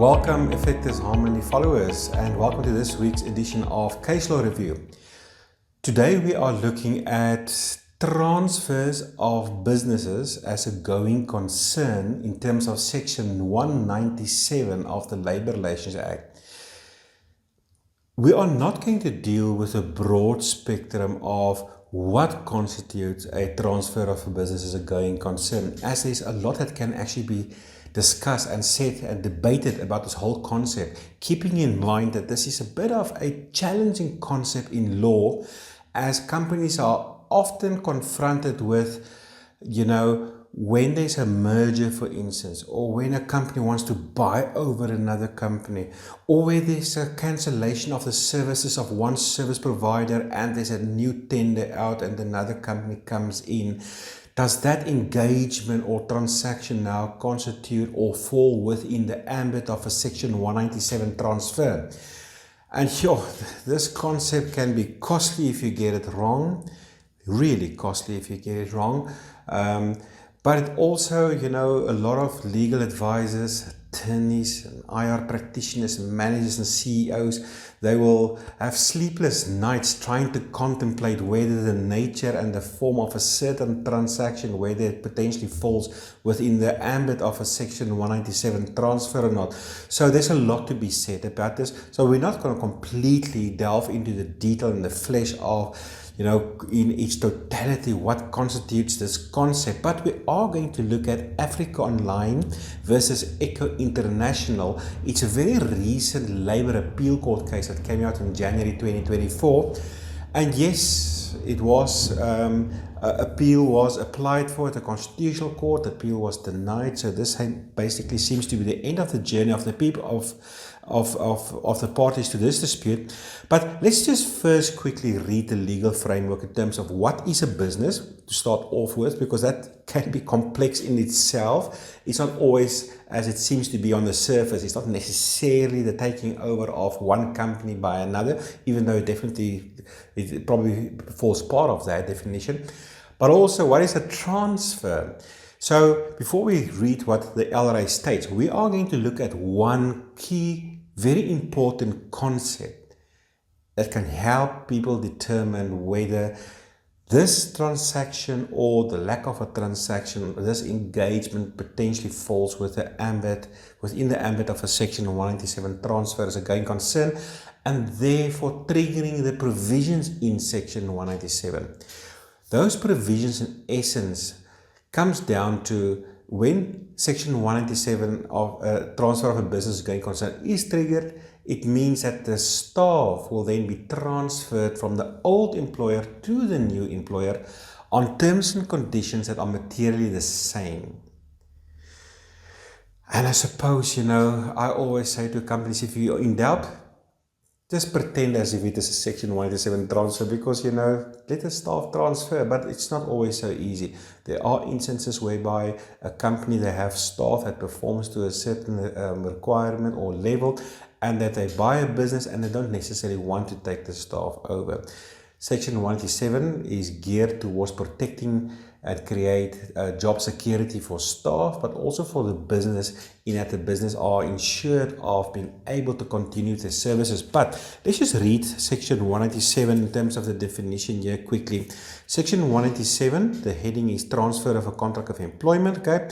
Welcome Effectors Harmony followers, and welcome to this week's edition of Case Law Review. Today we are looking at transfers of businesses as a going concern in terms of Section 197 of the Labour Relations Act. We are not going to deal with a broad spectrum of what constitutes a transfer of a business as a going concern, as there's a lot that can actually be discussed and said and debated about this whole concept, keeping in mind that this is a bit of a challenging concept in law, as companies are often confronted with, when there's a merger, for instance, or when a company wants to buy over another company, or where there's a cancellation of the services of one service provider and there's a new tender out and another company comes in. Does that engagement or transaction now constitute or fall within the ambit of a Section 197 transfer? And this concept can be costly if you get it wrong, really costly if you get it wrong. But it also, a lot of legal advisors, attorneys, and IR practitioners, managers and CEOs, they will have sleepless nights trying to contemplate whether the nature and the form of a certain transaction, whether it potentially falls within the ambit of a Section 197 transfer or not. So there's a lot to be said about this. So we're not going to completely delve into the detail and the flesh of in its totality, what constitutes this concept. But we are going to look at Africa Online versus Echo International. It's a very recent Labour Appeal Court case that came out in January 2024. And yes, it was, appeal was applied for at the Constitutional Court. Appeal was denied. So this basically seems to be the end of the journey of the people of the parties to this dispute. But let's just first quickly read the legal framework in terms of what is a business to start off with, because that can be complex in itself. It's not always as it seems to be on the surface. It's not necessarily the taking over of one company by another, even though it probably falls part of that definition. But also, what is a transfer? So before we read what the LRA states, we are going to look at one key, very important concept that can help people determine whether this transaction or the lack of a transaction, this engagement potentially falls within the ambit of a Section 197 transfer as a going concern, and therefore triggering the provisions in Section 197. Those provisions in essence comes down to when Section 197 of transfer of a business going concern is triggered, it means that the staff will then be transferred from the old employer to the new employer on terms and conditions that are materially the same. And I suppose, I always say to companies, if you're in doubt, just pretend as if it is a Section 197 transfer, because, let the staff transfer, but it's not always so easy. There are instances whereby a company, they have staff that performs to a certain requirement or level, and that they buy a business and they don't necessarily want to take the staff over. Section 197 is geared towards protecting and create job security for staff, but also for the business, in that the business are ensured of being able to continue their services. But let's just read Section 197 in terms of the definition here quickly. Section 197, the heading is transfer of a contract of employment. Okay.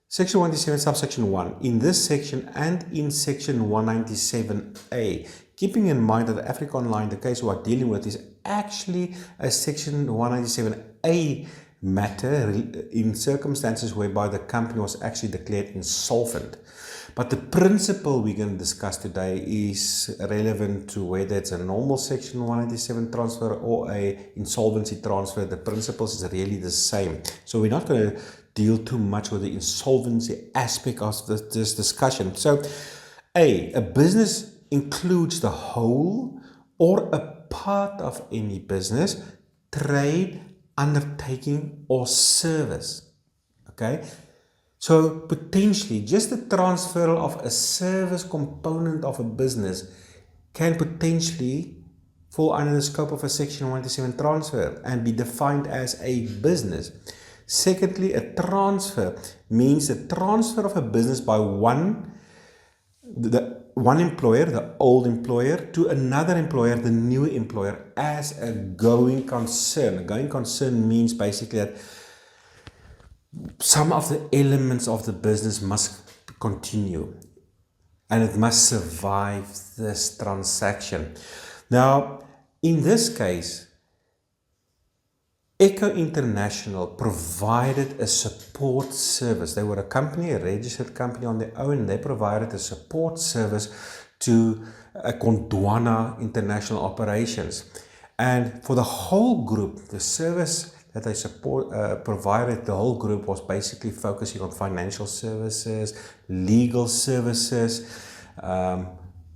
Section 197, subsection 1. In this section and in Section 197A, keeping in mind that the Africa Online, the case we are dealing with, is actually a Section 197A matter in circumstances whereby the company was actually declared insolvent. But the principle we're going to discuss today is relevant to whether it's a normal Section 197 transfer or a insolvency transfer. The principles is really the same. So we're not going to deal too much with the insolvency aspect of this discussion. So a business includes the whole or a part of any business, trade, undertaking or service. Okay, so potentially just the transfer of a service component of a business can potentially fall under the scope of a Section 197 transfer and be defined as a business. Secondly, a transfer means the transfer of a business by one the one employer, the old employer, to another employer, the new employer, as a going concern. A going concern means basically that some of the elements of the business must continue and it must survive this transaction. Now, in this case, Echo International provided a support service. They were a company, a registered company on their own. They provided a support service to Gondwana International Operations. And for the whole group, the service that they provided, the whole group was basically focusing on financial services, legal services,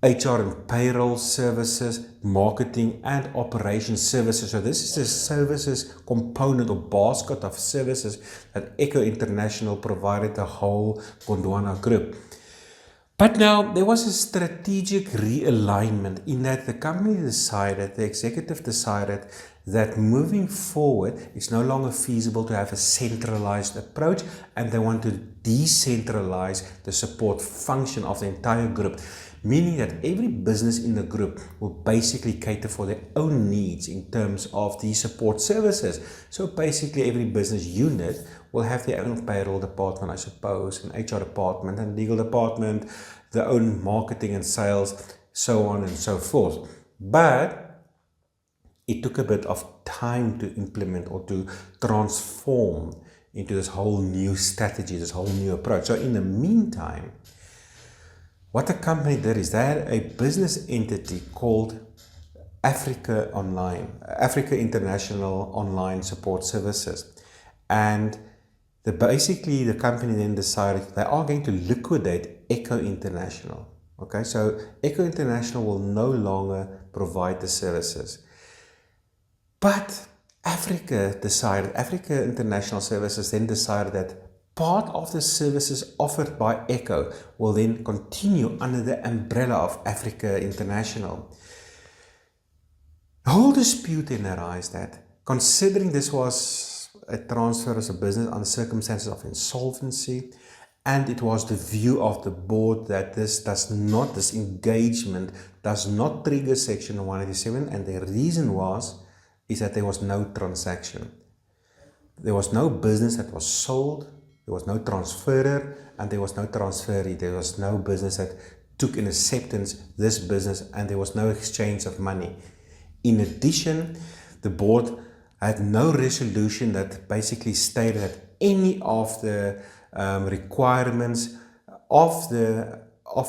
HR and payroll services, marketing and operations services. So this is the services component or basket of services that Echo International provided the whole Gondwana group. But now there was a strategic realignment in that the company decided, the executive decided that moving forward it's no longer feasible to have a centralized approach, and they want to decentralize the support function of the entire group. Meaning that every business in the group will basically cater for their own needs in terms of the support services. So basically every business unit will have their own payroll department, I suppose, an HR department and legal department, their own marketing and sales, so on and so forth. But it took a bit of time to implement or to transform into this whole new strategy, this whole new approach. So in the meantime, what the company did is they had a business entity called Africa International Online Support Services. And basically the company then decided they are going to liquidate Echo International. Okay, so Echo International will no longer provide the services. But Africa International Services then decided that part of the services offered by Echo will then continue under the umbrella of Africa International. The whole dispute then arose that, considering this was a transfer as a business under circumstances of insolvency, and it was the view of the board that this engagement does not trigger Section 197, and the reason is that there was no transaction. There was no business that was sold. There was no transferor and there was no transferee. There was no business that took in acceptance this business, and there was no exchange of money. In addition, the board had no resolution that basically stated that any of the requirements of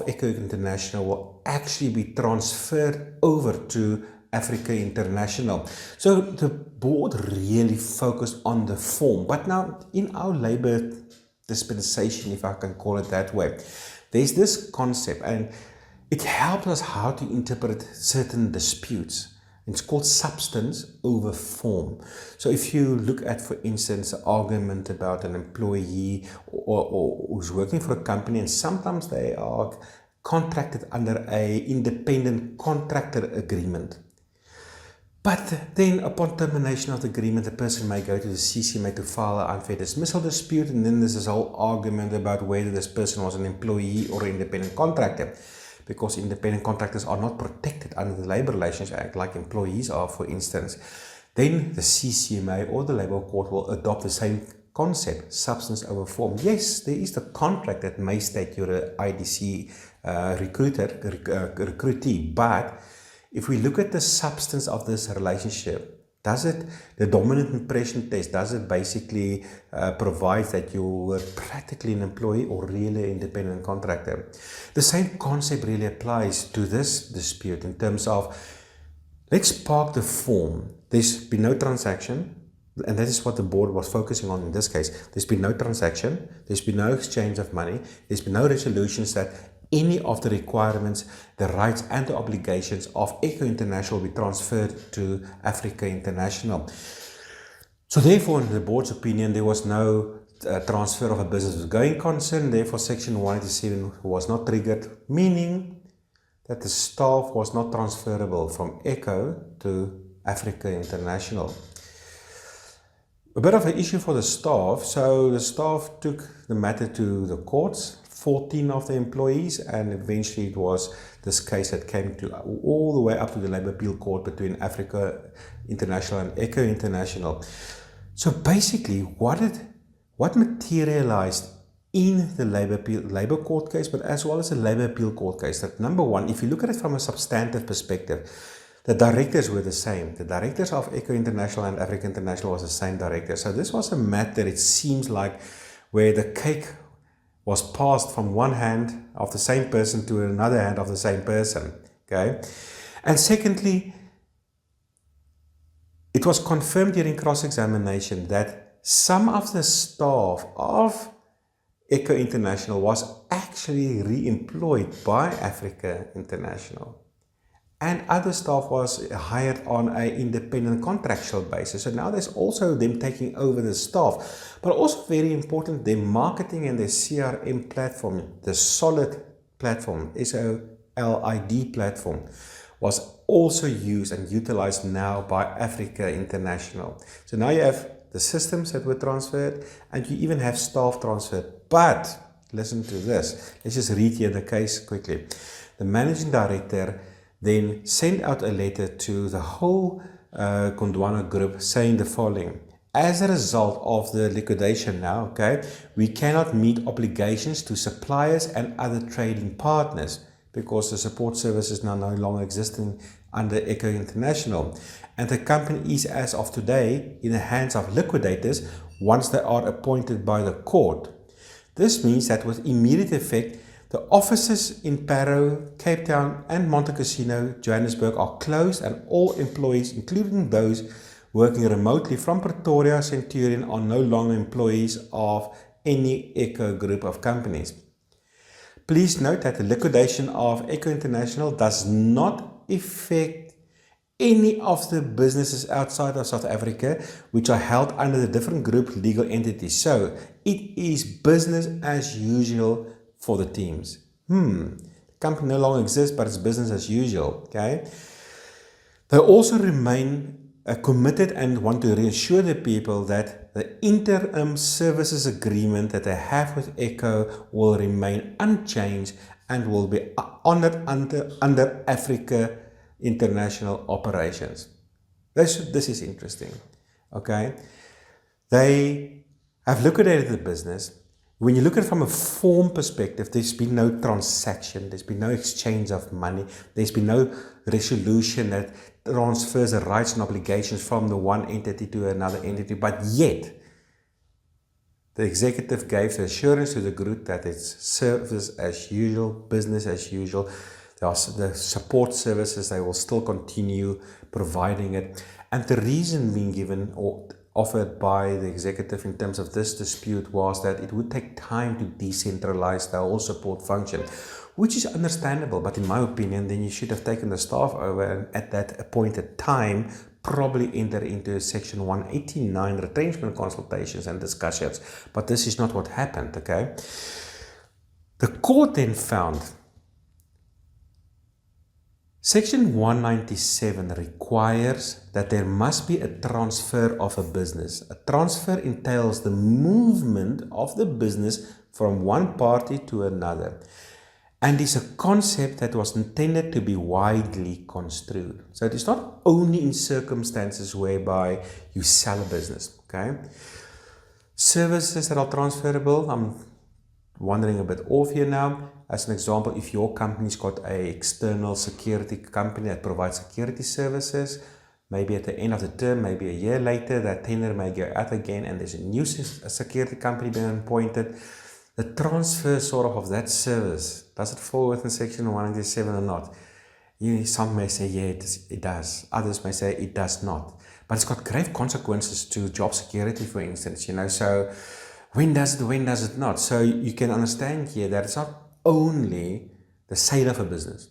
Echo International will actually be transferred over to Africa International. So the board really focused on the form. But now in our labor dispensation, if I can call it that way, there's this concept, and it helps us how to interpret certain disputes. It's called substance over form. So if you look at, for instance, an argument about an employee or who's working for a company, and sometimes they are contracted under an independent contractor agreement. But then upon termination of the agreement, the person may go to the CCMA to file an unfair dismissal dispute, and then there's this whole argument about whether this person was an employee or an independent contractor, because independent contractors are not protected under the Labour Relations Act like employees are, for instance. Then the CCMA or the Labour Court will adopt the same concept, substance over form. Yes, there is the contract that may state you're an IDC recruitee, but if we look at the substance of this relationship, the dominant impression test, does it basically provide that you were practically an employee or really an independent contractor? The same concept really applies to this dispute in terms of, let's park the form. There's been no transaction, and that is what the board was focusing on in this case. There's been no transaction, there's been no exchange of money, there's been no resolutions that any of the requirements, the rights and the obligations of Echo International will be transferred to Africa International. So therefore, in the board's opinion, there was no transfer of a business with going concern. Therefore, Section 187 was not triggered, meaning that the staff was not transferable from Echo to Africa International. A bit of an issue for the staff. So the staff took the matter to the courts, 14 of the employees, and eventually it was this case that came to all the way up to the Labour Appeal Court between Africa International and Echo International. So basically, what materialized in the Labour Court case, but as well as the Labour Appeal Court case, that number one, if you look at it from a substantive perspective, the directors were the same. The directors of Echo International and Africa International was the same director. So this was a matter, it seems like, where the cake was passed from one hand of the same person to another hand of the same person. Okay? And secondly, it was confirmed during cross-examination that some of the staff of Echo International was actually re-employed by Africa International. And other staff was hired on an independent contractual basis. So now there's also them taking over the staff. But also very important, their marketing and their CRM platform, the solid platform, SOLID platform, was also used and utilized now by Africa International. So now you have the systems that were transferred, and you even have staff transferred. But listen to this. Let's just read here the case quickly. The managing director then sent out a letter to the whole Gondwana group saying the following: as a result of the liquidation now, okay, we cannot meet obligations to suppliers and other trading partners because the support service is now no longer existing under Echo International. And the company is, as of today, in the hands of liquidators once they are appointed by the court. This means that with immediate effect, the offices in Parow, Cape Town and Montecasino, Johannesburg are closed, and all employees, including those working remotely from Pretoria Centurion, are no longer employees of any Echo group of companies. Please note that the liquidation of Echo International does not affect any of the businesses outside of South Africa which are held under the different group legal entities. So it is business as usual for the teams. The company no longer exists, but it's business as usual. Okay. They also remain committed and want to reassure the people that the interim services agreement that they have with Echo will remain unchanged and will be honored under Africa International Operations. This is interesting. Okay. They have liquidated the business. When you look at it from a form perspective, there's been no transaction, there's been no exchange of money, there's been no resolution that transfers the rights and obligations from the one entity to another entity, but yet the executive gave the assurance to the group that it's service as usual, business as usual. The support services, they will still continue providing it. And the reason being given or offered by the executive in terms of this dispute was that it would take time to decentralize the whole support function, which is understandable. But in my opinion, then you should have taken the staff over and at that appointed time probably enter into Section 189 retrenchment consultations and discussions. But this is not what happened, okay? The court then found Section 197 requires that there must be a transfer of a business. A transfer entails the movement of the business from one party to another, and is a concept that was intended to be widely construed. So it is not only in circumstances whereby you sell a business, okay? Services that are transferable, I'm wandering a bit off here now. As an example, if your company's got an external security company that provides security services, maybe at the end of the term, maybe a year later, that tender may go out again and there's a new security company being appointed. The transfer sort of that service, does it fall within Section 197 or not? Some may say, yeah, it does. Others may say it does not. But it's got grave consequences to job security, for instance, so when does it not? So you can understand here that it's not only the sale of a business.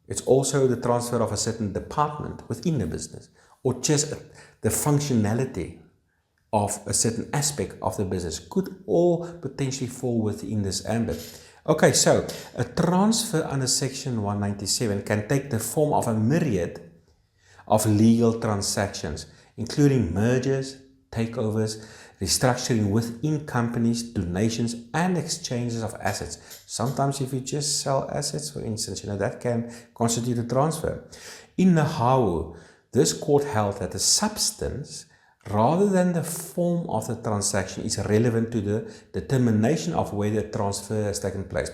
It's also the transfer of a certain department within the business, or just the functionality of a certain aspect of the business could all potentially fall within this ambit. Okay, so a transfer under Section 197 can take the form of a myriad of legal transactions, including mergers, takeovers, restructuring within companies, donations, and exchanges of assets. Sometimes if you just sell assets, for instance, that can constitute a transfer. In Nahawu, this court held that the substance rather than the form of the transaction is relevant to the determination of whether a transfer has taken place.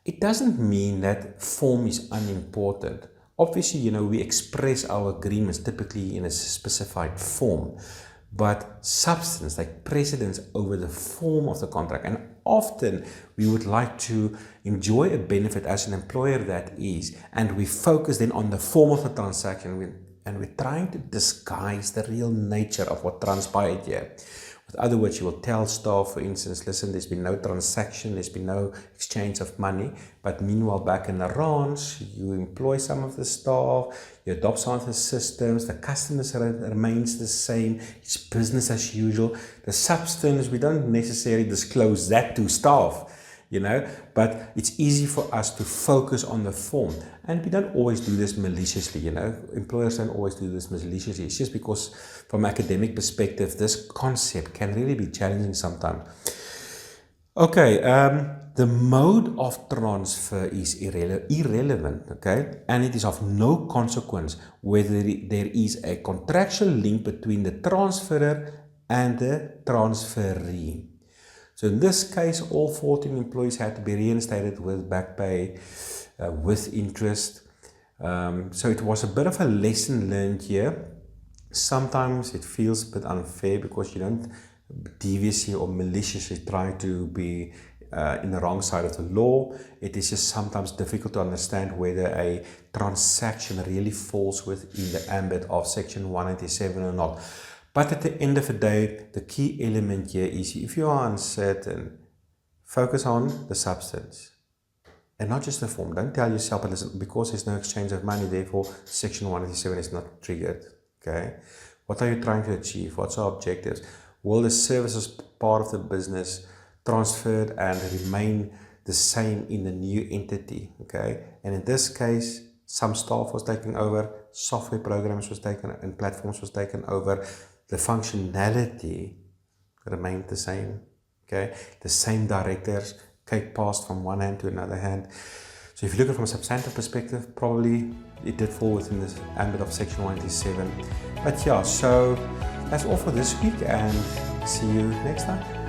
It doesn't mean that form is unimportant. Obviously, we express our agreements typically in a specified form, but substance, like precedence over the form of the contract. And often we would like to enjoy a benefit as an employer that is, and we focus then on the form of the transaction, and we're trying to disguise the real nature of what transpired here. With other words, you will tell staff, for instance, listen, there's been no transaction, there's been no exchange of money, but meanwhile back in the ranch, you employ some of the staff, you adopt some of the systems, the customers remains the same, it's business as usual. The substance, we don't necessarily disclose that to staff, but it's easy for us to focus on the form. And we don't always do this maliciously, Employers don't always do this maliciously. It's just because from an academic perspective, this concept can really be challenging sometimes. Okay, the mode of transfer is irrelevant, okay? And it is of no consequence whether there is a contractual link between the transferor and the transferee. So in this case, all 14 employees had to be reinstated with back pay, with interest. So it was a bit of a lesson learned here. Sometimes it feels a bit unfair because you don't deviously or maliciously try to be in the wrong side of the law. It is just sometimes difficult to understand whether a transaction really falls within the ambit of Section 197 or not. But at the end of the day, the key element here is if you are uncertain, focus on the substance and not just the form. Don't tell yourself, but listen, because there's no exchange of money, therefore Section 197 is not triggered. Okay? What are you trying to achieve? What's our objectives? Will the services part of the business transferred and remain the same in the new entity? Okay? And in this case, some staff was taken over, software programs was taken and platforms was taken over. The functionality remained the same, okay? The same directors, cake passed from one hand to another hand. So if you look at it from a substantive perspective, probably it did fall within the ambit of Section 197. But yeah, so that's all for this week and see you next time.